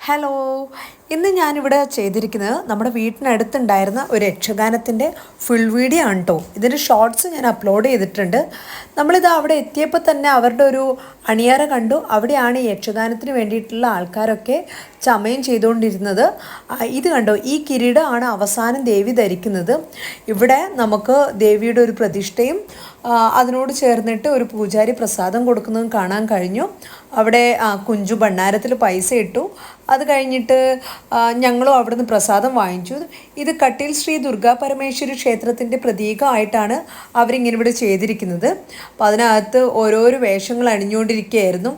Hello, ഇന്ന് ഞാനിവിടെ ചെയ്തിരിക്കുന്നത് നമ്മുടെ വീട്ടിനടുത്തുണ്ടായിരുന്ന ഒരു യക്ഷഗാനത്തിൻ്റെ ഫുൾ വീഡിയോ ആണ് കേട്ടോ. ഇതിൻ്റെ ഷോർട്സ് ഞാൻ അപ്ലോഡ് ചെയ്തിട്ടുണ്ട്. നമ്മളിത് അവിടെ എത്തിയപ്പോൾ തന്നെ അവരുടെ ഒരു അണിയറ കണ്ടു. അവിടെയാണ് ഈ യക്ഷഗാനത്തിന് വേണ്ടിയിട്ടുള്ള ആൾക്കാരൊക്കെ ചമയം ചെയ്തുകൊണ്ടിരുന്നത്. ഇത് കണ്ടോ, ഈ കിരീടമാണ് അവസാനം ദേവി ധരിക്കുന്നത്. ഇവിടെ നമുക്ക് ദേവിയുടെ ഒരു പ്രതിഷ്ഠയും അതിനോട് ചേർന്നിട്ട് ഒരു പൂജാരി പ്രസാദം കൊടുക്കുന്നതും കാണാൻ കഴിഞ്ഞു. അവിടെ കുഞ്ചു ഭണ്ണാരത്തിൽ പൈസ ഇട്ടു. അത് കഴിഞ്ഞിട്ട് ഞങ്ങളും അവിടുന്ന് പ്രസാദം വാങ്ങിച്ചു. ഇത് കട്ടിൽ ശ്രീ ദുർഗാ പരമേശ്വരി ക്ഷേത്രത്തിൻ്റെ പ്രതീകമായിട്ടാണ് അവരിങ്ങനെ ഇവിടെ ചെയ്തിരിക്കുന്നത്. അപ്പോൾ അതിനകത്ത് ഓരോരോ വേഷങ്ങൾ അണിഞ്ഞുകൊണ്ടിരിക്കുകയായിരുന്നു.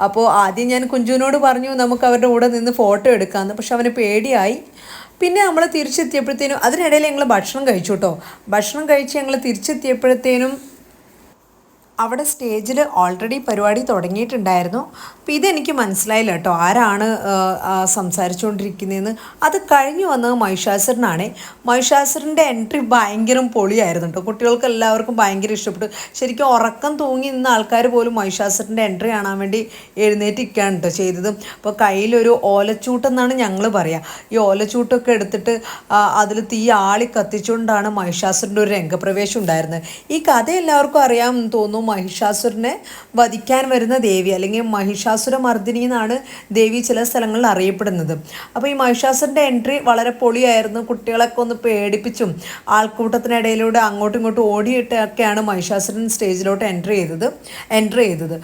അപ്പോൾ ആദ്യം ഞാൻ കുഞ്ചുവിനോട് പറഞ്ഞു നമുക്ക് അവരുടെ കൂടെ നിന്ന് ഫോട്ടോ എടുക്കാമെന്ന്. പക്ഷെ അവന് പേടിയായി. പിന്നെ നമ്മൾ തിരിച്ചെത്തിയപ്പോഴത്തേനും അതിനിടയിൽ ഞങ്ങൾ ഭക്ഷണം കഴിച്ചു കേട്ടോ. ഭക്ഷണം കഴിച്ച് ഞങ്ങൾ തിരിച്ചെത്തിയപ്പോഴത്തേനും അവിടെ സ്റ്റേജിൽ ഓൾറെഡി പരിപാടി തുടങ്ങിയിട്ടുണ്ടായിരുന്നു. അപ്പോൾ ഇതെനിക്ക് മനസ്സിലായില്ല കേട്ടോ, ആരാണ് സംസാരിച്ചുകൊണ്ടിരിക്കുന്നതെന്ന്. അത് കഴിഞ്ഞു വന്നത് മഹിഷാസുരനാണ്. മഹിഷാസുരൻ്റെ എൻട്രി ഭയങ്കര പൊളിയായിരുന്നു കേട്ടോ. കുട്ടികൾക്ക് എല്ലാവർക്കും ഭയങ്കര ഇഷ്ടപ്പെട്ടു. ശരിക്കും ഉറക്കം തൂങ്ങി നിന്ന ആൾക്കാർ പോലും മഹിഷാസുരൻ്റെ എൻട്രി കാണാൻ വേണ്ടി എഴുന്നേറ്റിരിക്കുകയാണ് കേട്ടോ ചെയ്തത്. അപ്പോൾ കയ്യിലൊരു ഓലച്ചൂട്ടെന്നാണ് ഞങ്ങൾ പറയുക. ഈ ഓലച്ചൂട്ടൊക്കെ എടുത്തിട്ട് അതിൽ തീ ആളി കത്തിച്ചുകൊണ്ടാണ് മഹിഷാസുരൻ്റെ ഒരു രംഗപ്രവേശം ഉണ്ടായിരുന്നത്. ഈ കഥ എല്ലാവർക്കും അറിയാമെന്ന് തോന്നുന്നു. മഹിഷാസുരനെ വധിക്കാൻ വരുന്ന ദേവി, അല്ലെങ്കിൽ മഹിഷാസുര മർദ്ദിനി എന്നാണ് ദേവി ചില സ്ഥലങ്ങളിൽ അറിയപ്പെടുന്നത്. അപ്പോൾ ഈ മഹിഷാസുരൻ്റെ എൻട്രി വളരെ പൊളിയായിരുന്നു. കുട്ടികളൊക്കെ ഒന്ന് പേടിപ്പിച്ചും ആൾക്കൂട്ടത്തിനിടയിലൂടെ അങ്ങോട്ടും ഇങ്ങോട്ടും ഓടിയിട്ടൊക്കെയാണ് മഹിഷാസുരൻ സ്റ്റേജിലോട്ട് എൻട്രി ചെയ്തത്.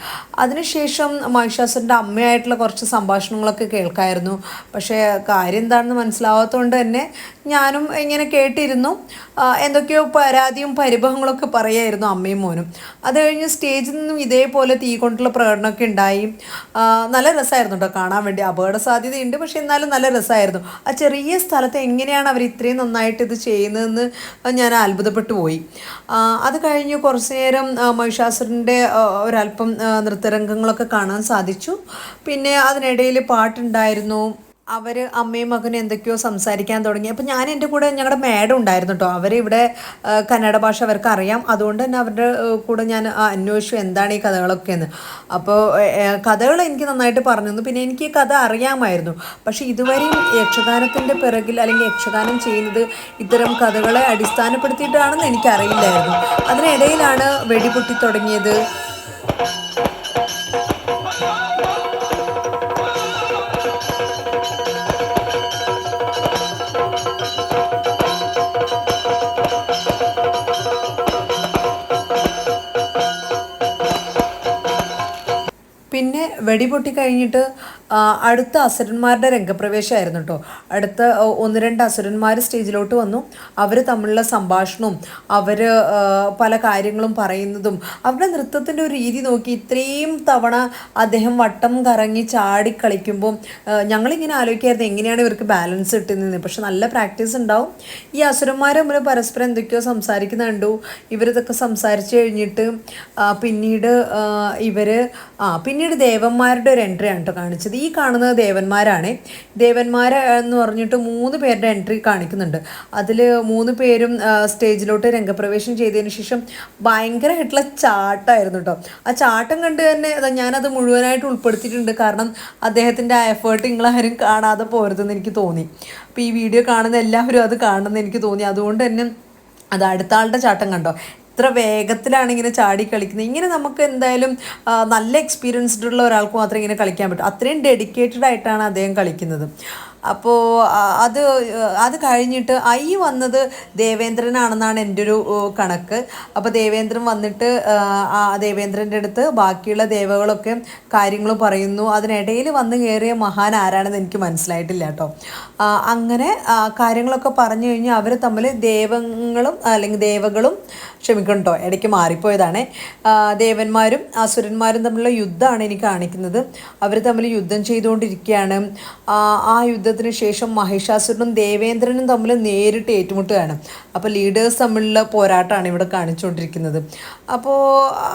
അതിനുശേഷം മഹിഷാസുരൻ്റെ അമ്മയായിട്ടുള്ള കുറച്ച് സംഭാഷണങ്ങളൊക്കെ കേൾക്കായിരുന്നു. പക്ഷേ കാര്യം എന്താണെന്ന് മനസ്സിലാവാത്തതുകൊണ്ട് തന്നെ ഞാനും ഇങ്ങനെ കേട്ടിരുന്നു. എന്തൊക്കെയോ പരാതിയും പരിഭവങ്ങളൊക്കെ പറയായിരുന്നു അമ്മയും മോനും. അത് കഴിഞ്ഞ് സ്റ്റേജിൽ നിന്നും ഇതേപോലെ തീ കൊണ്ടുള്ള പ്രകടനമൊക്കെ ഉണ്ടായി. നല്ല രസമായിരുന്നു കേട്ടോ കാണാൻ വേണ്ടി. അപകട സാധ്യതയുണ്ട്, പക്ഷെ എന്നാലും നല്ല രസമായിരുന്നു. ആ ചെറിയ സ്ഥലത്ത് എങ്ങനെയാണ് അവർ ഇത്രയും നന്നായിട്ട് ഇത് ചെയ്യുന്നതെന്ന് ഞാൻ അത്ഭുതപ്പെട്ടു പോയി. അത് കഴിഞ്ഞ് കുറച്ച് നേരം മഹിഷാസുരൻ്റെ ഒരല്പം നൃത്തരംഗങ്ങളൊക്കെ കാണാൻ സാധിച്ചു. പിന്നെ അതിനിടയിൽ പാട്ടുണ്ടായിരുന്നു. അവർ അമ്മയും മകനും എന്തൊക്കെയോ സംസാരിക്കാൻ തുടങ്ങി. അപ്പോൾ ഞാൻ എൻ്റെ കൂടെ ഞങ്ങളുടെ മാഡം ഉണ്ടായിരുന്നു കേട്ടോ. അവരിവിടെ കന്നഡ ഭാഷ അവർക്ക് അറിയാം. അതുകൊണ്ട് തന്നെ അവരുടെ കൂടെ ഞാൻ അന്വേഷിച്ചു എന്താണ് ഈ കഥകളൊക്കെ എന്ന്. അപ്പോൾ കഥകൾ എനിക്ക് നന്നായിട്ട് പറഞ്ഞു തന്നു. പിന്നെ എനിക്ക് ഈ കഥ അറിയാമായിരുന്നു. പക്ഷേ ഇതുവരെയും യക്ഷഗാനത്തിൻ്റെ പിറകിൽ അല്ലെങ്കിൽ യക്ഷഗാനം ചെയ്യുന്നത് ഇത്തരം കഥകളെ അടിസ്ഥാനപ്പെടുത്തിയിട്ടാണെന്ന് എനിക്കറിയില്ലായിരുന്നു. അതിനിടയിലാണ് വെടിപൊട്ടി തുടങ്ങിയത്. പിന്നെ വെടിപൊട്ടി കഴിഞ്ഞിട്ട് അടുത്ത അസുരന്മാരുടെ രംഗപ്രവേശമായിരുന്നു കേട്ടോ. അടുത്ത 1-2 അസുരന്മാർ സ്റ്റേജിലോട്ട് വന്നു. അവർ തമ്മിലുള്ള സംഭാഷണവും അവർ പല കാര്യങ്ങളും പറയുന്നതും അവരുടെ നൃത്തത്തിൻ്റെ ഒരു രീതി നോക്കി ഇത്രയും തവണ അദ്ദേഹം വട്ടം കറങ്ങി ചാടി കളിക്കുമ്പോൾ ഞങ്ങളിങ്ങനെ ആലോചിക്കായിരുന്നു എങ്ങനെയാണ് ഇവർക്ക് ബാലൻസ് കിട്ടുന്നത്. പക്ഷെ നല്ല പ്രാക്ടീസ് ഉണ്ടാവും. ഈ അസുരന്മാർ തമ്മിൽ പരസ്പരം എന്തൊക്കെയോ സംസാരിക്കുന്ന കണ്ടു. ഇവരിതൊക്കെ സംസാരിച്ച് കഴിഞ്ഞിട്ട് പിന്നീട് ദേവന്മാരുടെ ഒരു എൻട്രി ആണ് കേട്ടോ കാണിച്ചത്. ഈ കാണുന്നത് ദേവന്മാരാണ്. ദേവന്മാർ എന്ന് പറഞ്ഞിട്ട് 3 പേരുടെ എൻട്രി കാണിക്കുന്നുണ്ട്. അതിൽ 3 പേരും സ്റ്റേജിലോട്ട് രംഗപ്രവേശം ചെയ്തതിന് ശേഷം ഭയങ്കരമായിട്ടുള്ള ചാട്ടമായിരുന്നു കേട്ടോ. ആ ചാട്ടം കണ്ട് തന്നെ ഞാനത് മുഴുവനായിട്ട് ഉൾപ്പെടുത്തിയിട്ടുണ്ട്. കാരണം അദ്ദേഹത്തിൻ്റെ ആ എഫേർട്ട് നിങ്ങളാരും കാണാതെ പോരുതെന്ന് എനിക്ക് തോന്നി. അപ്പോൾ ഈ വീഡിയോ കാണുന്ന എല്ലാവരും അത് കാണുമെന്ന് എനിക്ക് തോന്നി. അതുകൊണ്ട് തന്നെ അത് അടുത്ത ആളുടെ ചാട്ടം കണ്ടോ, ഇത്ര വേഗത്തിലാണ് ഇങ്ങനെ ചാടി കളിക്കുന്നത്. ഇങ്ങനെ നമുക്ക് എന്തായാലും നല്ല എക്സ്പീരിയൻസ്ഡ് ഉള്ള ഒരാൾക്ക് മാത്രമേ ഇങ്ങനെ കളിക്കാൻ പറ്റൂ. അത്രയും ഡെഡിക്കേറ്റഡ് ആയിട്ടാണ് അദ്ദേഹം കളിക്കുന്നത്. അപ്പോൾ അത് കഴിഞ്ഞിട്ട് വന്നത് ദേവേന്ദ്രനാണെന്നാണ് എൻ്റെ ഒരു കണക്ക്. അപ്പോൾ ദേവേന്ദ്രൻ വന്നിട്ട് ദേവേന്ദ്രൻ്റെ അടുത്ത് ബാക്കിയുള്ള ദേവകളൊക്കെ കാര്യങ്ങൾ പറയുന്നു. അതിനിടയിൽ വന്ന് കയറിയ മഹാൻ ആരാണെന്ന് എനിക്ക് മനസ്സിലായിട്ടില്ല കേട്ടോ. അങ്ങനെ കാര്യങ്ങളൊക്കെ പറഞ്ഞു കഴിഞ്ഞാൽ അവർ തമ്മിൽ ദേവകളും ക്ഷമിക്കണം കേട്ടോ, ഇടയ്ക്ക് മാറിപ്പോയതാണ്. ദേവന്മാരും അസുരന്മാരും തമ്മിലുള്ള യുദ്ധമാണ് എനിക്ക് കാണിക്കുന്നത്. അവർ തമ്മിൽ യുദ്ധം ചെയ്തുകൊണ്ടിരിക്കുകയാണ്. ആ യുദ്ധത്തിന് ശേഷം മഹിഷാസുരനും ദേവേന്ദ്രനും തമ്മിൽ നേരിട്ട് ഏറ്റുമുട്ടുകയാണ്. അപ്പോൾ ലീഡേഴ്സ് തമ്മിലുള്ള പോരാട്ടമാണ് ഇവിടെ കാണിച്ചുകൊണ്ടിരിക്കുന്നത്. അപ്പോൾ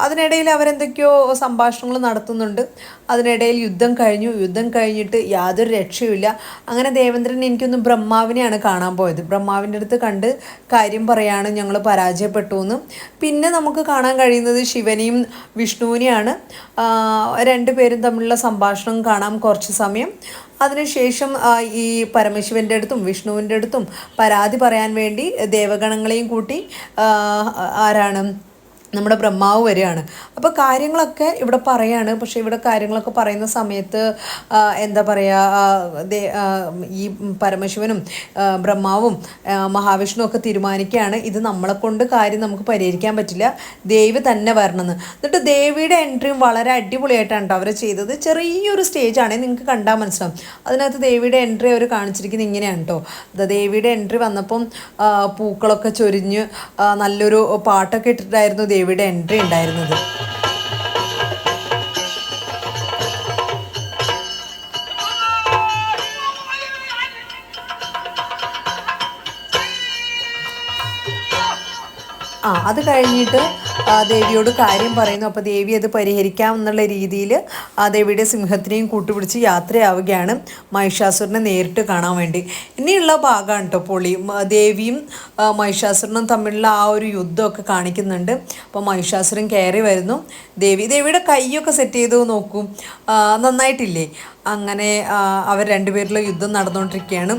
അതിനിടയിൽ അവരെന്തൊക്കെയോ സംഭാഷണങ്ങൾ നടത്തുന്നുണ്ട്. അതിനിടയിൽ യുദ്ധം കഴിഞ്ഞു. യുദ്ധം കഴിഞ്ഞിട്ട് യാതൊരു രക്ഷയുമില്ല. അങ്ങനെ ദേവേന്ദ്രൻ എനിക്കൊന്ന് ബ്രഹ്മാവിനെയാണ് കാണാൻ പോയത്. ബ്രഹ്മാവിൻ്റെ അടുത്ത് കണ്ട് കാര്യം പറയാണ് ഞങ്ങൾ പരാജയപ്പെട്ടു എന്ന്. പിന്നെ നമുക്ക് കാണാൻ കഴിയുന്നത് ശിവനെയും വിഷ്ണുവിനെയാണ്. രണ്ടുപേരും തമ്മിലുള്ള സംഭാഷണം കാണാം കുറച്ച് സമയം. അതിനുശേഷം ഈ പരമശിവൻ്റെ അടുത്തും വിഷ്ണുവിൻ്റെ അടുത്തും പരാതി പറയാൻ വേണ്ടി ദേവഗണങ്ങളെയും കൂട്ടി ആരാണ് നമ്മുടെ ബ്രഹ്മാവ് വരികയാണ്. അപ്പോൾ കാര്യങ്ങളൊക്കെ ഇവിടെ പറയാണ്. പക്ഷേ ഇവിടെ കാര്യങ്ങളൊക്കെ പറയുന്ന സമയത്ത് എന്താ പറയുക, ഈ പരമശിവനും ബ്രഹ്മാവും മഹാവിഷ്ണു ഒക്കെ തീരുമാനിക്കുകയാണ് ഇത് നമ്മളെ കൊണ്ട് കാര്യം നമുക്ക് പരിഹരിക്കാൻ പറ്റില്ല, ദേവി തന്നെ വരണമെന്ന്. എന്നിട്ട് ദേവിയുടെ എൻട്രിയും വളരെ അടിപൊളിയായിട്ടാണ് കേട്ടോ അവർ ചെയ്തത്. ചെറിയൊരു സ്റ്റേജാണ്, നിങ്ങൾക്ക് കണ്ടാൽ മനസ്സിലാവും. അതിനകത്ത് ദേവിയുടെ എൻട്രി അവർ കാണിച്ചിരിക്കുന്നത് ഇങ്ങനെയാണ് കേട്ടോ. ദേവിയുടെ എൻട്രി വന്നപ്പം പൂക്കളൊക്കെ ചൊരിഞ്ഞ് നല്ലൊരു പാട്ടൊക്കെ ഇട്ടിട്ടായിരുന്നു ദേവിയുടെ എൻട്രി ഉണ്ടായിരുന്നത്. അത് കഴിഞ്ഞിട്ട് ദേവിയോട് കാര്യം പറയുന്നു. അപ്പോൾ ദേവി അത് പരിഹരിക്കാം എന്നുള്ള രീതിയിൽ ദേവിയുടെ സിംഹത്തിനെയും കൂട്ടുപിടിച്ച് യാത്രയാവുകയാണ് മഹിഷാസുരനെ നേരിട്ട് കാണാൻ വേണ്ടി. ഇനിയുള്ള ഭാഗമാണ് കേട്ടോ പൊളി. ദേവിയും മഹിഷാസുരനും തമ്മിലുള്ള ആ ഒരു യുദ്ധമൊക്കെ കാണിക്കുന്നുണ്ട്. അപ്പോൾ മഹിഷാസുരൻ കയറി വരുന്നു. ദേവിയുടെ കൈയൊക്കെ സെറ്റ് ചെയ്ത് നോക്കും, നന്നായിട്ടില്ലേ. അങ്ങനെ അവർ രണ്ടുപേരിലും യുദ്ധം നടന്നുകൊണ്ടിരിക്കുകയാണ്.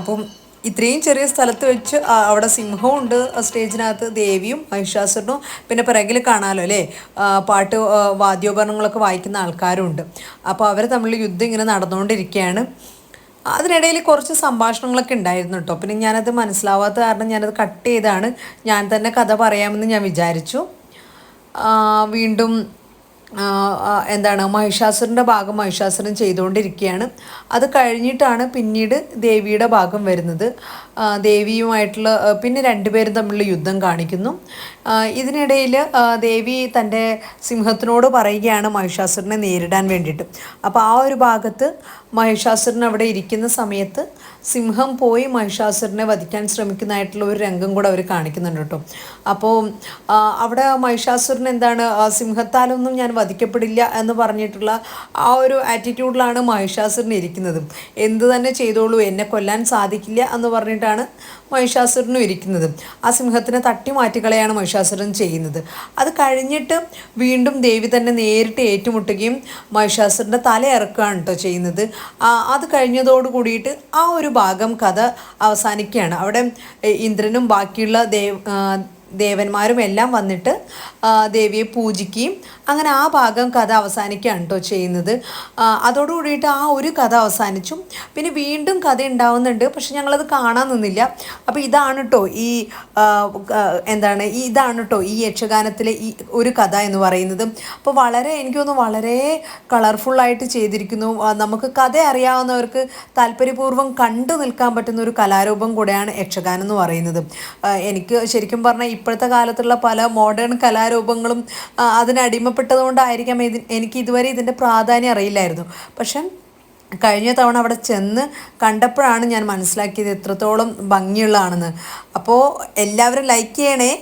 അപ്പം ഇത്രയും ചെറിയ സ്ഥലത്ത് വെച്ച് അവിടെ സിംഹമുണ്ട് സ്റ്റേജിനകത്ത്, ദേവിയും മഹിഷാസുരനും, പിന്നെ പിറകിൽ കാണാമല്ലോ അല്ലേ പാട്ട് വാദ്യോപകരണങ്ങളൊക്കെ വായിക്കുന്ന ആൾക്കാരും ഉണ്ട്. അപ്പോൾ അവർ തമ്മിൽ യുദ്ധം ഇങ്ങനെ നടന്നുകൊണ്ടിരിക്കുകയാണ്. അതിനിടയിൽ കുറച്ച് സംഭാഷണങ്ങളൊക്കെ ഉണ്ടായിരുന്നു കേട്ടോ. പിന്നെ ഞാനത് മനസ്സിലാവാത്ത കാരണം ഞാനത് കട്ട് ചെയ്താണ്. ഞാൻ തന്നെ കഥ പറയാമെന്ന് ഞാൻ വിചാരിച്ചു. വീണ്ടും എന്താണ് മഹിഷാസുരൻ്റെ ഭാഗം മഹിഷാസുരൻ ചെയ്തുകൊണ്ടിരിക്കുകയാണ്. അത് കഴിഞ്ഞിട്ടാണ് പിന്നീട് ദേവിയുടെ ഭാഗം വരുന്നത്. ദേവിയുമായിട്ടുള്ള പിന്നെ രണ്ടുപേരും തമ്മിലുള്ള യുദ്ധം കാണിക്കുന്നു. ഇതിനിടയിൽ ദേവി തൻ്റെ സിംഹത്തിനോട് പറയുകയാണ് മഹിഷാസുരനെ നേരിടാൻ വേണ്ടിയിട്ട്. അപ്പോൾ ആ ഒരു ഭാഗത്ത് മഹിഷാസുരൻ അവിടെ ഇരിക്കുന്ന സമയത്ത് സിംഹം പോയി മഹിഷാസുരനെ വധിക്കാൻ ശ്രമിക്കുന്നതായിട്ടുള്ള ഒരു രംഗം കൂടെ അവർ കാണിക്കുന്നുണ്ട് കേട്ടോ. അപ്പോൾ അവിടെ മഹിഷാസുരൻ എന്താണ് സിംഹത്താലൊന്നും ഞാൻ വധിക്കപ്പെടില്ല എന്ന് പറഞ്ഞിട്ടുള്ള ആ ഒരു ആറ്റിറ്റ്യൂഡിലാണ് മഹിഷാസുരൻ ഇരിക്കുന്നത്. എന്ത് തന്നെ ചെയ്തോളൂ, എന്നെ കൊല്ലാൻ സാധിക്കില്ല എന്ന് പറഞ്ഞിട്ടാണ് മഹിഷാസുരനും ഇരിക്കുന്നത്. ആ സിംഹത്തിനെ തട്ടി മാറ്റിക്കളയാണ് മഹിഷാസുരൻ ചെയ്യുന്നത്. അത് കഴിഞ്ഞിട്ട് വീണ്ടും ദേവി തന്നെ നേരിട്ട് ഏറ്റുമുട്ടുകയും മഹിഷാസുരൻ്റെ തല ഇറക്കുകയാണ് കേട്ടോ ചെയ്യുന്നത്. അത് കഴിഞ്ഞതോട് കൂടിയിട്ട് ആ ഒരു ഭാഗം കഥ അവസാനിക്കുകയാണ്. അവിടെ ഇന്ദ്രനും ബാക്കിയുള്ള ദേവന്മാരും എല്ലാം വന്നിട്ട് ദേവിയെ പൂജിക്കുകയും അങ്ങനെ ആ ഭാഗം കഥ അവസാനിക്കുകയാണ് കേട്ടോ ചെയ്യുന്നത്. അതോടുകൂടിയിട്ട് ആ ഒരു കഥ അവസാനിച്ചു. പിന്നെ വീണ്ടും കഥ ഉണ്ടാവുന്നുണ്ട്, പക്ഷെ ഞങ്ങളത് കാണാൻ നിന്നില്ല. അപ്പോൾ ഇതാണ് കേട്ടോ ഇതാണ് കേട്ടോ ഈ യക്ഷഗാനത്തിലെ ഈ ഒരു കഥ എന്ന് പറയുന്നത്. അപ്പോൾ എനിക്ക് തോന്നുന്നു വളരെ കളർഫുള്ളായിട്ട് ചെയ്തിരിക്കുന്നു. നമുക്ക് കഥ അറിയാവുന്നവർക്ക് താല്പര്യപൂർവ്വം കണ്ടു നിൽക്കാൻ പറ്റുന്ന ഒരു കലാരൂപം കൂടെയാണ് യക്ഷഗാനം എന്ന് പറയുന്നത്. എനിക്ക് ശരിക്കും പറഞ്ഞാൽ ഇപ്പോഴത്തെ കാലത്തുള്ള പല മോഡേൺ കലാരൂപങ്ങളും അതിനടിമപ്പെട്ടതുകൊണ്ടായിരിക്കാം എനിക്ക് ഇതുവരെ ഇതിൻ്റെ പ്രാധാന്യം അറിയില്ലായിരുന്നു. പക്ഷെ കഴിഞ്ഞ തവണ അവിടെ ചെന്ന് കണ്ടപ്പോഴാണ് ഞാൻ മനസ്സിലാക്കിയത് എത്രത്തോളം ഭംഗിയുള്ളതാണെന്ന്. അപ്പോൾ എല്ലാവരും ലൈക്ക് ചെയ്യണേ.